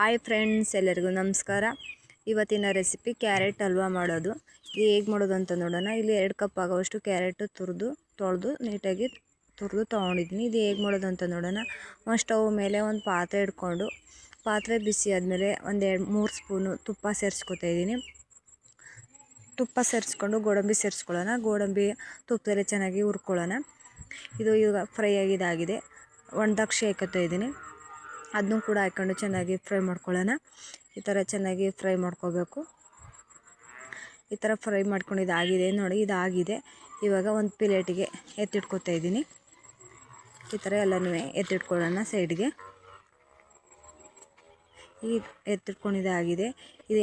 Hi friends, ಎಲ್ಲರಿಗೂ ನಮಸ್ಕಾರ. ಇವತ್ತಿನ ರೆಸಿಪಿ ಕ್ಯಾರೆಟ್ ಹಲ್ವಾ ಮಾಡೋದು. ಇದು ಹೇಗೆ ಮಾಡೋದು ಅಂತ ನೋಡೋಣ. ಇಲ್ಲಿ 2 ಕಪ್ ಆಗೋಷ್ಟು ಕ್ಯಾರೆಟ್ ತೊಳೆದು ನೀಟಾಗಿ ತುರಿದು ತೊಗೊಂಡಿದ್ದೀನಿ. ಇದು ಹೇಗೆ ಮಾಡೋದು ಅಂತ ನೋಡೋಣ. ಒಂದು ಸ್ಟವ್ ಮೇಲೆ ಒಂದು ಪಾತ್ರೆ ಇಟ್ಕೊಂಡು, ಪಾತ್ರೆ ಬಿಸಿ ಆದಮೇಲೆ ಒಂದು 2-3 ಸ್ಪೂನು ತುಪ್ಪ ಸೇರಿಸ್ಕೊತಾ ಇದ್ದೀನಿ. ತುಪ್ಪ ಸೇರಿಸ್ಕೊಂಡು ಗೋಡಂಬಿ ಸೇರಿಸ್ಕೊಳ್ಳೋಣ. ಗೋಡಂಬಿ ತುಪ್ಪದಲ್ಲಿ ಚೆನ್ನಾಗಿ ಹುರ್ಕೊಳ್ಳೋಣ. ಇದು ಈಗ ಫ್ರೈ ಆಗಿದಾಗಿದೆ. ಒಣದಾಕ್ಷಿ ಹಾಕೋತಾ ಇದ್ದೀನಿ. ಅದನ್ನು ಕೂಡ ಹಾಕ್ಕೊಂಡು ಚೆನ್ನಾಗಿ ಫ್ರೈ ಮಾಡ್ಕೊಳ್ಳೋಣ. ಈ ಥರ ಚೆನ್ನಾಗಿ ಫ್ರೈ ಮಾಡ್ಕೋಬೇಕು. ಈ ಥರ ಫ್ರೈ ಮಾಡ್ಕೊಂಡಿದ್ದಾಗಿದೆ ನೋಡಿ, ಇದಾಗಿದೆ. ಇವಾಗ ಒಂದು ಪ್ಲೇಟಿಗೆ ಎತ್ತಿಟ್ಕೊತಾ ಇದ್ದೀನಿ. ಈ ಥರ ಎಲ್ಲನೂ ಎತ್ತಿಟ್ಕೊಳ್ಳೋಣ ಸೈಡ್ಗೆ. ಈ ಎತ್ತಿಟ್ಕೊಂಡಿದ್ದಾಗಿದೆ. ಇದು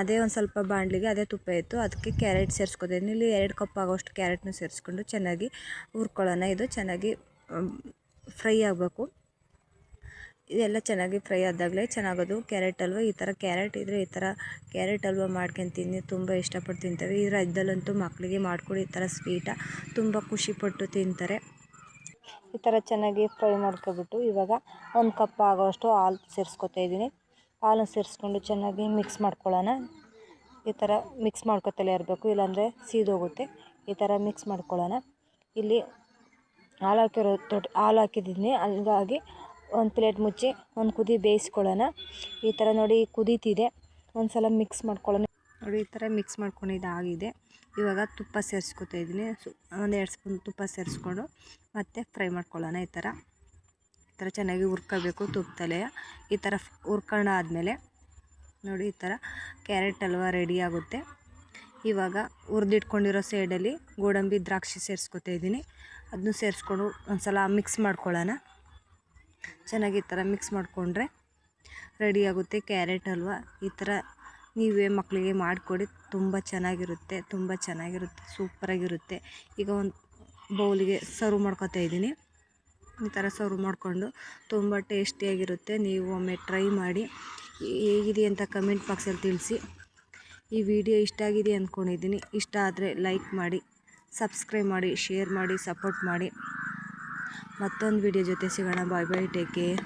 ಅದೇ ಒಂದು ಸ್ವಲ್ಪ ಬಾಣಲಿಗೆ ಅದೇ ತುಪ್ಪ ಇತ್ತು, ಅದಕ್ಕೆ ಕ್ಯಾರೆಟ್ ಸೇರಿಸ್ಕೊತಾ ಇದ್ದೀನಿ. ಇಲ್ಲಿ 2 ಕಪ್ ಆಗೋಷ್ಟು ಕ್ಯಾರೆಟ್ನ ಸೇರಿಸ್ಕೊಂಡು ಚೆನ್ನಾಗಿ ಹುರ್ಕೊಳ್ಳೋಣ. ಇದು ಚೆನ್ನಾಗಿ ಫ್ರೈ ಆಗಬೇಕು. ಇದೆಲ್ಲ ಚೆನ್ನಾಗಿ ಫ್ರೈ ಆದಾಗಲೇ ಚೆನ್ನಾಗೋದು ಕ್ಯಾರೆಟ್ ಹಲ್ವ. ಈ ಥರ ಕ್ಯಾರೆಟ್ ಇದ್ದರೆ ಈ ಥರ ಕ್ಯಾರೆಟ್ ಹಲ್ವ ಮಾಡ್ಕೊಂಡು ತಿನ್ನಿ, ತುಂಬ ಇಷ್ಟಪಟ್ಟು ತಿಂತೇವೆ. ಈ ರಾಜ್ಯದಲ್ಲಂತೂ ಮಕ್ಕಳಿಗೆ ಮಾಡಿಕೊಡಿ. ಈ ಥರ ಸ್ವೀಟ ತುಂಬ ಖುಷಿಪಟ್ಟು ತಿಂತಾರೆ. ಈ ಥರ ಚೆನ್ನಾಗಿ ಫ್ರೈ ಮಾಡ್ಕೊಬಿಟ್ಟು ಇವಾಗ 1 ಕಪ್ ಆಗೋಷ್ಟು ಹಾಲು ಸೇರಿಸ್ಕೊತಾ ಇದ್ದೀನಿ. ಹಾಲನ್ನು ಸೇರಿಸ್ಕೊಂಡು ಚೆನ್ನಾಗಿ ಮಿಕ್ಸ್ ಮಾಡ್ಕೊಳ್ಳೋಣ. ಈ ಥರ ಮಿಕ್ಸ್ ಮಾಡ್ಕೊತಲೇ ಇರಬೇಕು, ಇಲ್ಲಾಂದರೆ ಸೀದೋಗುತ್ತೆ. ಈ ಥರ ಮಿಕ್ಸ್ ಮಾಡ್ಕೊಳ್ಳೋಣ. ಇಲ್ಲಿ ಹಾಲು ಹಾಕಿದ್ದೀನಿ, ಹಂಗಾಗಿ ಒಂದು ಪ್ಲೇಟ್ ಮುಚ್ಚಿ ಒಂದು ಕುದಿ ಬೇಯಿಸ್ಕೊಳ್ಳೋಣ. ಈ ಥರ ನೋಡಿ ಕುದೀತಿದೆ. ಒಂದು ಸಲ ಮಿಕ್ಸ್ ಮಾಡ್ಕೊಳ್ಳೋಣ. ನೋಡಿ ಈ ಥರ ಮಿಕ್ಸ್ ಮಾಡ್ಕೊಂಡಿದ್ದಾಗಿದೆ. ಇವಾಗ ತುಪ್ಪ ಸೇರಿಸ್ಕೊತಾ ಇದ್ದೀನಿ. ಒಂದು 2 ಸ್ಪೂನ್ ತುಪ್ಪ ಸೇರಿಸ್ಕೊಂಡು ಮತ್ತೆ ಫ್ರೈ ಮಾಡ್ಕೊಳ್ಳೋಣ. ಈ ಥರ ಚೆನ್ನಾಗಿ ಹುರ್ಕೋಬೇಕು ತುಪ್ಪದಲ್ಲೇ. ಈ ಥರ ಹುರ್ಕೊಂಡಾದ್ಮೇಲೆ ನೋಡಿ ಈ ಥರ ಕ್ಯಾರೆಟ್ ಹಲ್ವ ರೆಡಿ ಆಗುತ್ತೆ. ಇವಾಗ ಹುರಿದಿಟ್ಕೊಂಡಿರೋ ಸೈಡಲ್ಲಿ ಗೋಡಂಬಿ ದ್ರಾಕ್ಷಿ ಸೇರಿಸ್ಕೊತಾ ಇದ್ದೀನಿ. ಅದನ್ನು ಸೇರಿಸ್ಕೊಂಡು ಒಂದು ಸಲ ಮಿಕ್ಸ್ ಮಾಡ್ಕೊಳ್ಳೋಣ. ಚೆನ್ನಾಗಿ ಈ ಥರ ಮಿಕ್ಸ್ ಮಾಡಿಕೊಂಡ್ರೆ ರೆಡಿಯಾಗುತ್ತೆ ಕ್ಯಾರೆಟ್ ಹಲ್ವ. ಈ ಥರ ನೀವೇ ಮಕ್ಕಳಿಗೆ ಮಾಡಿಕೊಡಿ, ತುಂಬ ಚೆನ್ನಾಗಿರುತ್ತೆ, ಸೂಪರಾಗಿರುತ್ತೆ. ಈಗ ಒಂದು ಬೌಲಿಗೆ ಸರ್ವ್ ಮಾಡ್ಕೊತಾ ಇದ್ದೀನಿ. ಈ ಥರ ಸರ್ವ್ ಮಾಡಿಕೊಂಡು ತುಂಬ ಟೇಸ್ಟಿಯಾಗಿರುತ್ತೆ. ನೀವು ಒಮ್ಮೆ ಟ್ರೈ ಮಾಡಿ, ಹೇಗಿದೆ ಅಂತ ಕಮೆಂಟ್ ಬಾಕ್ಸಲ್ಲಿ ತಿಳಿಸಿ. ಈ ವಿಡಿಯೋ ಇಷ್ಟ ಆಗಿದೆ ಅಂದ್ಕೊಂಡಿದ್ದೀನಿ. ಇಷ್ಟ ಆದರೆ ಲೈಕ್ ಮಾಡಿ, ಸಬ್ಸ್ಕ್ರೈಬ್ ಮಾಡಿ, ಶೇರ್ ಮಾಡಿ, ಸಪೋರ್ಟ್ ಮಾಡಿ. ಮತ್ತೊಂದು ವಿಡಿಯೋ ಜೊತೆ ಸಿಗೋಣ. ಬಾಯ್ ಬಾಯ್, ಟೇಕ್ ಕೇರ್.